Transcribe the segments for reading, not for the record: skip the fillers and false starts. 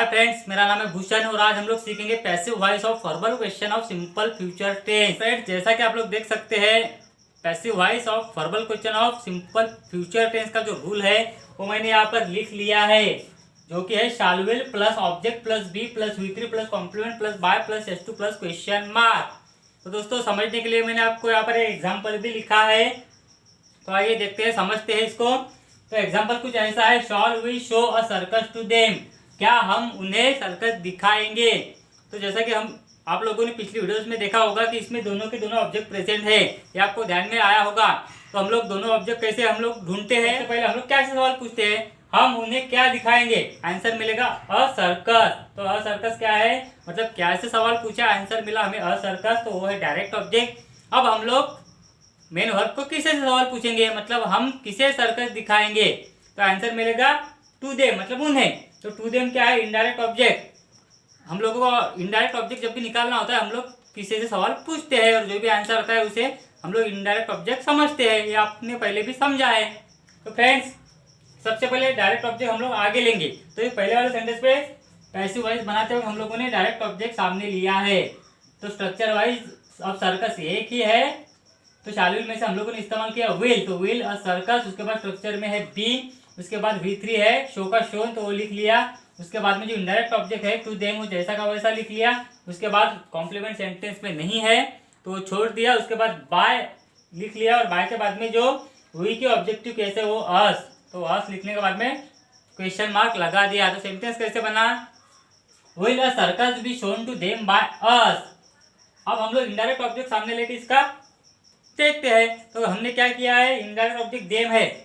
Hi friends, मेरा नाम है भूषण और आज हम लोग सीखेंगे passive voice of verbal question of simple future tense. Friends, जैसा कि आप लोग देख सकते हैं, passive voice of verbal question of simple future tense का जो रूल है वो मैंने यहाँ पर लिख लिया है, जो कि है shall will plus object plus be plus V3 plus complement plus by plus S2 plus question mark. तो दोस्तों, समझने के लिए मैंने आपको यहाँ पर एक एग्जाम्पल भी लिखा है, तो आइए देखते हैं, समझते हैं इसको। तो एग्जाम्पल कुछ ऐसा है, shall we show a circus to them, क्या हम उन्हें सर्कस दिखाएंगे। तो जैसा कि आप लोगों ने पिछली वीडियोस में देखा होगा कि इसमें दोनों के दोनों ऑब्जेक्ट प्रेजेंट है, ये आपको ध्यान में आया होगा। तो हम लोग दोनों ऑब्जेक्ट कैसे हम लोग ढूंढते हैं, तो पहले हम लोग क्या सवाल पूछते हैं, हम उन्हें क्या दिखाएंगे। आंसर मिलेगा अ सर्कस। तो अ सर्कस क्या है, मतलब क्या से सवाल पूछा, आंसर मिला हमें अ सर्कस, तो वो है डायरेक्ट ऑब्जेक्ट। अब हम लोग मेन वर्ब को किसे सवाल पूछेंगे, मतलब हम किसे सर्कस दिखाएंगे, तो आंसर मिलेगा टू देम, मतलब उन्हें। तो टू देम क्या है, इनडायरेक्ट ऑब्जेक्ट। हम लोगों को इनडायरेक्ट ऑब्जेक्ट जब भी निकालना होता है, हम लोग किसी से सवाल पूछते हैं और जो भी आंसर आता है उसे हम लोग इनडायरेक्ट ऑब्जेक्ट समझते हैं, ये आपने पहले भी समझा है। तो फ्रेंड्स, सबसे पहले डायरेक्ट ऑब्जेक्ट हम लोग आगे लेंगे। तो ये पहले वाले सेंटेंस पे पैसिव वॉइस बनाते हुए हम लोगों ने डायरेक्ट ऑब्जेक्ट सामने लिया है। तो स्ट्रक्चर वाइज अब सर्कस एक ही है, तो शैल विल में से हम लोगों ने इस्तेमाल किया विल, तो विल अ सर्कस। उसके बाद स्ट्रक्चर में है बी, उसके बाद V3 है शो का शोन, तो वो लिख लिया। उसके बाद में जो इनडायरेक्ट ऑब्जेक्ट है टू देम, वो जैसा का वैसा लिख लिया। उसके बाद कॉम्प्लीमेंट सेंटेंस में नहीं है तो वो छोड़ दिया। उसके बाद बाय लिख लिया, और बाय के बाद में जो वी की ऑब्जेक्टिव केस है वो अस, तो अस लिखने के बाद में क्वेश्चन मार्क लगा दिया। तो सेंटेंस कैसे बना, will a circus be shown to them by us. अब हम लोग इनडायरेक्ट ऑब्जेक्ट सामने लेके इसका देखते हैं। तो हमने क्या किया है, इनडायरेक्ट ऑब्जेक्ट देम है,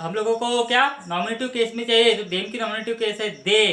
हम लोगों को क्या नॉमिनेटिव केस में चाहिए, तो देम की नॉमिनेटिव केस है दे।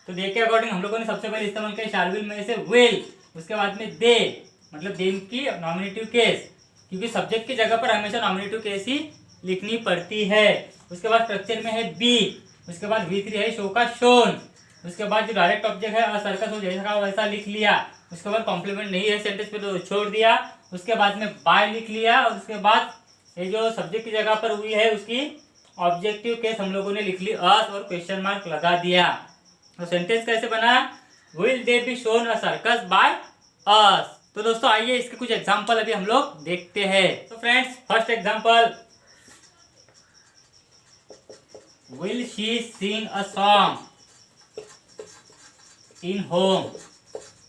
तो दे के अकॉर्डिंग हम लोगों ने सबसे पहले इस्तेमाल किया शैल विल में से विल, उसके बाद में दे, मतलब देम की नॉमिनेटिव केस, क्योंकि सब्जेक्ट की जगह पर हमेशा नॉमिनेटिव केस ही लिखनी पड़ती है। उसके बाद स्ट्रक्चर में है बी, उसके बाद V3 है शो का शोन। उसके बाद जो डायरेक्ट ऑब्जेक्ट है अ सर्कस, वो जैसा वैसा लिख लिया। उसके बाद कॉम्प्लीमेंट नहीं है सेंटेंस पे तो छोड़ दिया। उसके बाद में बाय लिख लिया, और उसके बाद ये जो सब्जेक्ट की जगह पर हुई है उसकी ऑब्जेक्टिव केस हम लोगों ने लिख ली अस, और क्वेश्चन मार्क लगा दिया। तो सेंटेंस कैसे बना, will they be shown a circus by us. तो दोस्तों, आइए इसके कुछ एग्जांपल अभी हम लोग देखते हैं। तो friends, first example, will she Singh a song in home,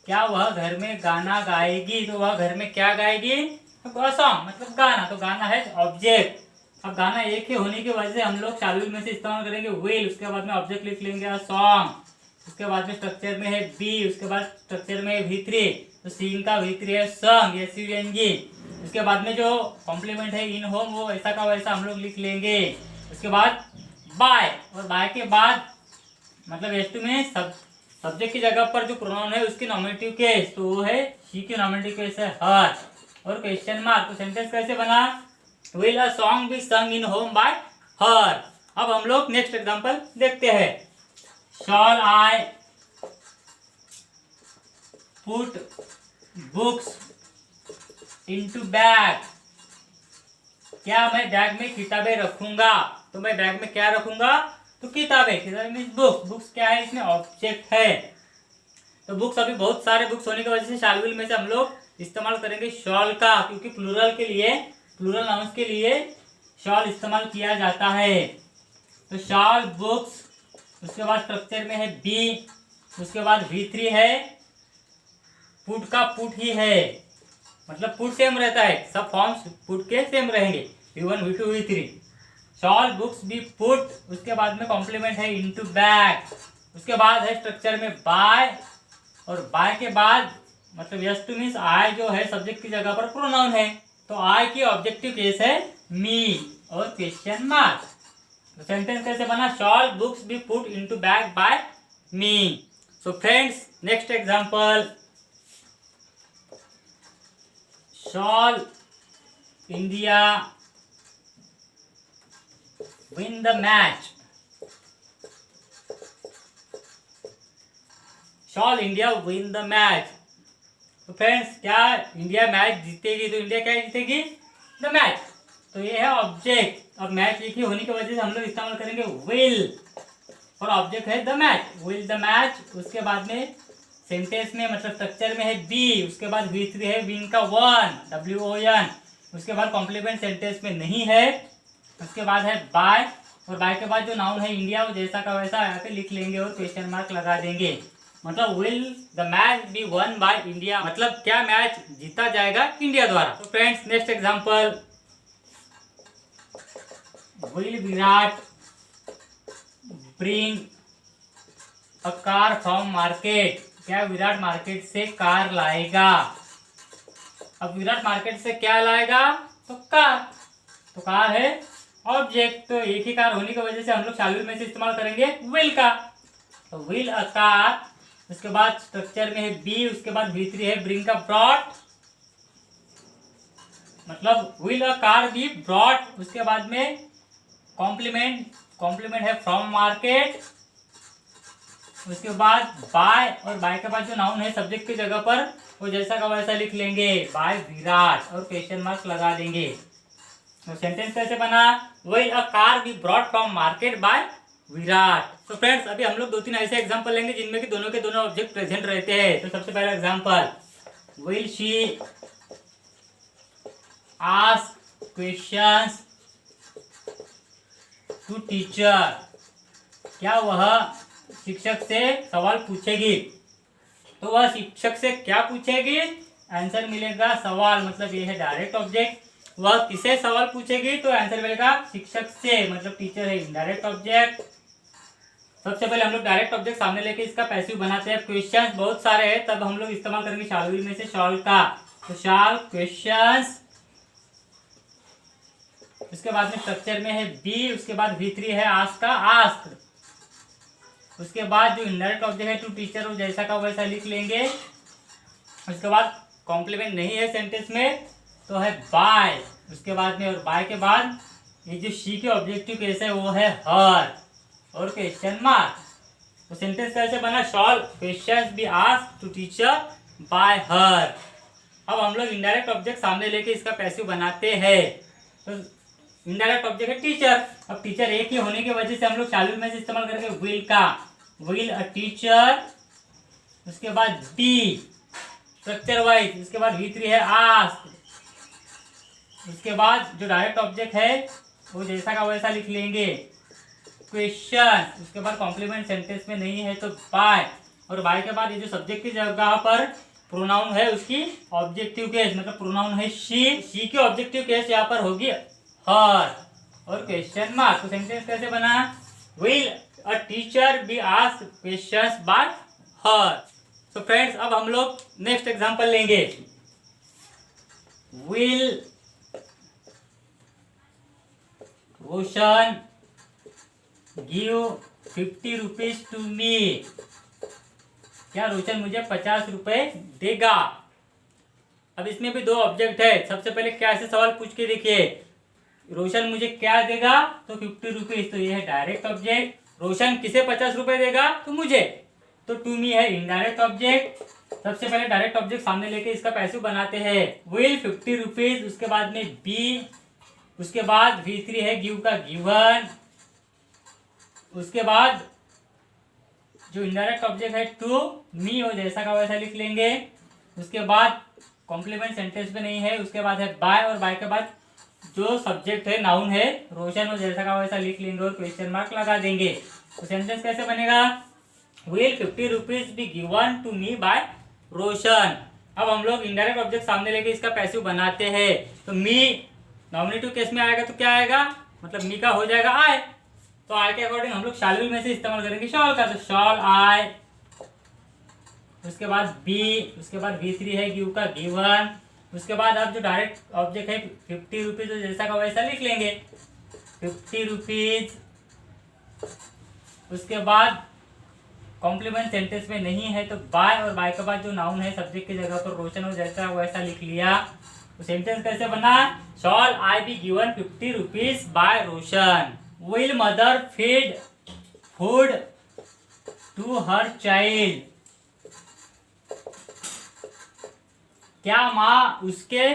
क्या वह घर में गाना गाएगी। तो वह घर में क्या गाएगी, सॉन्ग मतलब गाना, तो गाना है ऑब्जेक्ट। अब गाना एक ही होने की वजह से हम लोग शैल विल में से इस्तेमाल करेंगे विल, उसके बाद में ऑब्जेक्ट लिख लेंगे सॉन्ग। उसके बाद में स्ट्रक्चर में है बी, उसके बाद स्ट्रक्चर में है V3, तो सीन का V3 है सॉन्ग, SUNG। उसके बाद में जो कॉम्प्लीमेंट है इन होम, वो ऐसा का वैसा हम लोग लिख लेंगे। उसके बाद बाय, और बाय के बाद मतलब S2 में सब्जेक्ट की जगह पर जो प्रोनाउन है उसकी नॉमिनेटिव केस, तो वो है शी की नॉमिनेटिव केस है हर, और क्वेश्चन मार्क। तो सेंटेंस कैसे बना, विल अ सॉन्ग बी संग इन होम बाय हर। अब हम लोग नेक्स्ट एग्जांपल देखते हैं, shawl I put books into bag, क्या मैं बैग में किताबें रखूंगा। तो मैं बैग में क्या रखूंगा, तो किताबें, किताबें मीन्स बुक्स, बुक्स क्या है, इसमें ऑब्जेक्ट है। तो बुक्स अभी बहुत सारे बुक्स होने की वजह से शैल विल में से हम लोग इस्तेमाल करेंगे शॉल का, क्योंकि प्लूरल के लिए, प्लूरल नाउंस के लिए शॉल इस्तेमाल किया जाता है। तो शॉल बुक्स, उसके बाद स्ट्रक्चर में है बी, उसके बाद V3 है, पुट का पुट ही है, मतलब पुट सेम रहता है, सब फॉर्म्स पुट के सेम रहेंगे, V1 V2 V3। Shawl books be put, उसके बाद में कॉम्प्लीमेंट है इनटू बैग। उसके बाद है स्ट्रक्चर में बाय, और बाय के बाद मतलब S2 मीन्स आई जो है सब्जेक्ट की जगह पर प्रोनाउन है, तो आई की ऑब्जेक्टिव केस है मी, और क्वेश्चन मार्क। तो सेंटेंस कैसे बना, shall books be put into bag by me. So friends, next example, shall India win the match, shall India win the match. तो फ्रेंड्स, क्या इंडिया मैच जीतेगी, तो इंडिया क्या जीतेगी, द मैच, तो ये है ऑब्जेक्ट। अब मैच एक ही होने की वजह से हम लोग इस्तेमाल करेंगे विल। और ऑब्जेक्ट है the match, will the match. उसके बाद में सेंटेंस में मतलब स्ट्रक्चर में है बी, उसके बाद V3 है विन का वन, WON। उसके बाद कॉम्प्लीमेंट सेंटेंस में नहीं है। उसके बाद है बाय, और बाय के बाद जो नाउन है इंडिया वो जैसा का वैसा यहाँ पे लिख लेंगे और क्वेश्चन मार्क लगा देंगे। मतलब will the match be won by India, मतलब क्या मैच जीता जाएगा इंडिया द्वारा। तो friends next example, will Virat bring a car from market, क्या विराट मार्केट से कार लाएगा। अब विराट मार्केट से क्या लाएगा, तो कार, तो कार है ऑब्जेक्ट, तो एक ही कार होने की वजह से हम लोग शालू में से इस्तेमाल करेंगे विल का। तो विल अ कार, उसके बाद स्ट्रक्चर में है बी, उसके बाद V3 है ब्रिंग का ब्रॉट, मतलब will a car be brought. उसके बाद में कॉम्प्लीमेंट, कॉम्प्लीमेंट है फ्रॉम मार्केट। उसके बाद बाय, और बाय के बाद जो नाउन है सब्जेक्ट की जगह पर वो जैसा का वैसा लिख लेंगे बाय विराट और क्वेश्चन मार्क लगा देंगे। तो सेंटेंस कैसे बना, will a car be brought from market by Virat. तो फ्रेंड्स अभी हम लोग 2-3 ऐसे एग्जांपल लेंगे जिनमें कि दोनों के दोनों ऑब्जेक्ट प्रेजेंट रहते हैं। तो सबसे पहला example, will she ask questions to teacher, क्या वह शिक्षक से सवाल पूछेगी। तो वह शिक्षक से क्या पूछेगी, आंसर मिलेगा सवाल, मतलब ये है डायरेक्ट ऑब्जेक्ट। वह किसे सवाल पूछेगी, तो आंसर मिलेगा शिक्षक से, मतलब टीचर है इनडायरेक्ट ऑब्जेक्ट। सबसे पहले हम लोग डायरेक्ट ऑब्जेक्ट सामने लेके इसका पैसिव बनाते हैं। क्वेश्चंस बहुत सारे हैं, तब हम लोग इस्तेमाल करेंगे शाल विल में से शॉल का, तो शाल क्वेश्चंस। उसके बाद में स्ट्रक्चर में है बी, उसके बाद V3 है आस्क का आस्क। उसके बाद जो इनडायरेक्ट ऑब्जेक्ट है टू टीचर वो जैसा का वैसा लिख लेंगे। उसके बाद कॉम्प्लीमेंट नहीं है सेंटेंस में तो है बाय। उसके बाद में और बाय के बाद ये जो शी के ऑब्जेक्टिव केस है वो है हर और क्वेश्चन मार्क। तो सेंटेंस कैसे बना, shall questions be asked to teacher by her. अब हम लोग इनडायरेक्ट ऑब्जेक्ट सामने लेके इसका पैसिव बनाते हैं। तो इनडायरेक्ट ऑब्जेक्ट है टीचर, अब टीचर एक ही होने की वजह से हम लोग चालू में से इस्तेमाल करेंगे विल का, विल अ टीचर। उसके बाद बी स्ट्रक्चर वाइज, उसके बाद V3 है आस्क। उसके बाद जो डायरेक्ट ऑब्जेक्ट है वो जैसा का वैसा लिख लेंगे क्वेश्चन। उसके बाद कॉम्प्लीमेंट सेंटेंस में नहीं है तो बाय, और बाय के बाद ये जो सब्जेक्ट की जगह पर प्रोनाउन है उसकी ऑब्जेक्टिव केस, मतलब प्रोनाउन है शी की ऑब्जेक्टिव केस यहाँ पर होगी हर और क्वेश्चन मार्क। तो सेंटेंस कैसे बना, will a teacher be asked questions by her. तो फ्रेंड्स अब हम लोग नेक्स्ट एग्जांपल लेंगे, will Roshan give 50 rupees to me, क्या रोशन मुझे 50 रुपए देगा। अब इसमें भी दो ऑब्जेक्ट है, सबसे पहले क्या ऐसे सवाल पूछ के देखिए, रोशन मुझे क्या देगा, तो 50 रुपीज, तो ये है डायरेक्ट ऑब्जेक्ट। रोशन किसे 50 रुपए देगा, तो मुझे, तो टू मी है इनडायरेक्ट ऑब्जेक्ट। सबसे पहले डायरेक्ट ऑब्जेक्ट सामने लेके इसका पैसिव बनाते हैं, विल 50 रुपीज, उसके बाद में बी, उसके बाद V3 है गिव का गिवन। उसके बाद जो इनडायरेक्ट ऑब्जेक्ट है टू मी वो जैसा का वैसा लिख लेंगे। उसके बाद कॉम्प्लीमेंट सेंटेंस में नहीं है, उसके बाद है बाय, और बाय के बाद जो सब्जेक्ट है नाउन है रोशन वो जैसा का वैसा लिख लेंगे और क्वेश्चन मार्क लगा देंगे। तो सेंटेंस कैसे बनेगा, will 50 rupees be given to me by Roshan. अब हम लोग इनडायरेक्ट ऑब्जेक्ट सामने लेके इसका पैसिव बनाते हैं। तो मी नॉमिनेटिव केस में आएगा तो क्या आएगा, मतलब मी का हो जाएगा आय, तो आय के अकॉर्डिंग हम लोग शाल विल में से इस्तेमाल करेंगे शॉल का, तो शॉल आय। उसके बाद बी, उसके बाद V3 है गिव का गिवन। उसके बाद अब जो डायरेक्ट ऑब्जेक्ट है 50 रुपीज जैसा का वैसा लिख लेंगे 50 रुपीज। उसके बाद कॉम्प्लीमेंट सेंटेंस में नहीं है तो बाय, और बाय के बाद जो नाउन है सब्जेक्ट की जगह पर रोशन हो जैसा वैसा लिख लिया। तो सेंटेंस कैसे बना, shall I be given 50 rupees by Roshan. Will mother feed food to her child, क्या माँ उसके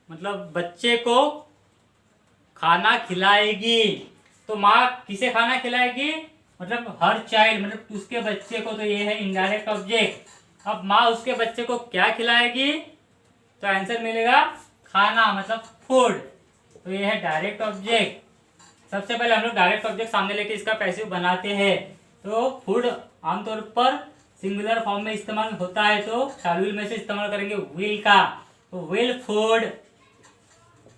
मतलब बच्चे को खाना खिलाएगी। तो माँ किसे खाना खिलाएगी, मतलब हर चाइल्ड मतलब उसके बच्चे को, तो ये है इनडायरेक्ट ऑब्जेक्ट। अब माँ उसके बच्चे को क्या खिलाएगी, तो आंसर मिलेगा खाना मतलब फूड। तो ये है डायरेक्ट ऑब्जेक्ट। सबसे पहले हम लोग डायरेक्ट ऑब्जेक्ट सामने लेके इसका पैसिव बनाते हैं। तो फूड आमतौर पर सिंगुलर फॉर्म में इस्तेमाल होता है, तो शाल विल में से इस्तेमाल करेंगे विल का, तो विल फूड।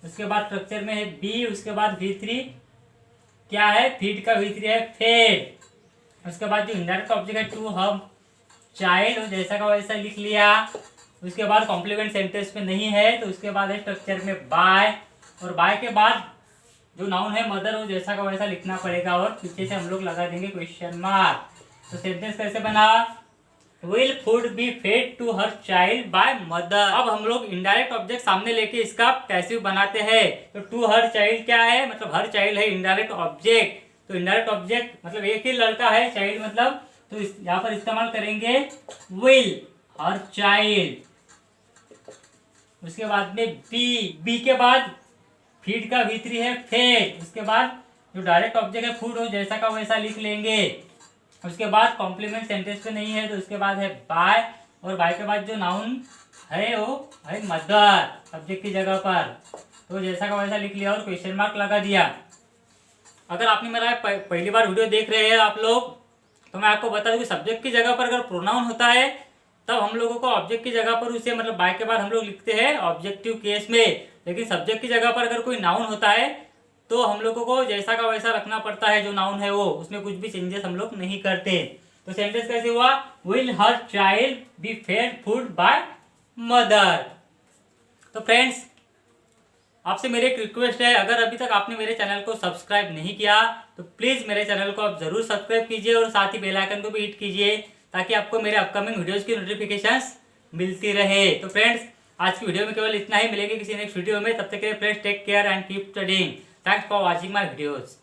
उसके बाद स्ट्रक्चर में है बी, उसके बाद V3 क्या है, फीड का V3 है फेड। उसके बाद जो इनडायरेक्ट ऑब्जेक्ट है टू हम चाइल्ड, जैसा का वैसा लिख लिया। उसके बाद कॉम्प्लीमेंट सेंटेंस में नहीं है, तो उसके बाद है स्ट्रक्चर में बाय, और बाय के बाद जो नाउन है मदर, वो जैसा का वैसा लिखना पड़ेगा, और पीछे से हम लोग लगा देंगे क्वेश्चन मार्क। तो सेंटेंस कैसे बना, will food be fed to her child by mother. अब हम लोग इनडायरेक्ट ऑब्जेक्ट सामने लेके इसका पैसिव बनाते हैं। तो टू हर चाइल्ड क्या है, मतलब हर चाइल्ड है इनडायरेक्ट ऑब्जेक्ट। तो इनडायरेक्ट ऑब्जेक्ट मतलब एक ही लड़का है, चाइल्ड मतलब, तो यहाँ पर इस्तेमाल करेंगे विल हर चाइल्ड। उसके बाद में बी के बाद फीड का V3 है फेड। उसके बाद जो डायरेक्ट ऑब्जेक्ट है फूड, हो जैसा का वैसा लिख लेंगे। उसके बाद कॉम्प्लीमेंट सेंटेंस पे नहीं है, तो उसके बाद है बाय, और बाय के बाद जो नाउन है वो है मदर सब्जेक्ट की जगह पर, तो जैसा का वैसा लिख लिया और क्वेश्चन मार्क लगा दिया। अगर आपने मेरा पहली बार वीडियो देख रहे हैं आप लोग, तो मैं आपको बता दूं कि सब्जेक्ट की जगह पर अगर प्रोनाउन होता है तब हम लोगों को ऑब्जेक्ट की जगह पर उसे मतलब बाय के बाद हम लोग लिखते हैं ऑब्जेक्टिव केस में। लेकिन सब्जेक्ट की जगह पर अगर कोई नाउन होता है तो हम लोगों को जैसा का वैसा रखना पड़ता है, जो नाउन है वो, उसमें कुछ भी चेंजेस हम लोग नहीं करते। तो सेंटेंस कैसे हुआ, will her child be fed food by mother. तो फ्रेंड्स, आपसे मेरी एक रिक्वेस्ट है, अगर अभी तक आपने मेरे चैनल को सब्सक्राइब नहीं किया तो प्लीज़ मेरे चैनल को आप जरूर सब्सक्राइब कीजिए, और साथ ही बेल आइकन को भी हिट कीजिए, ताकि आपको मेरे अपकमिंग वीडियोस की नोटिफिकेशंस मिलती रहे। तो फ्रेंड्स, आज की वीडियो में केवल इतना ही, मिलेंगे किसी नेक्स्ट वीडियो में। तब तक के लिए friends take care and keep studying. Thanks for watching my videos.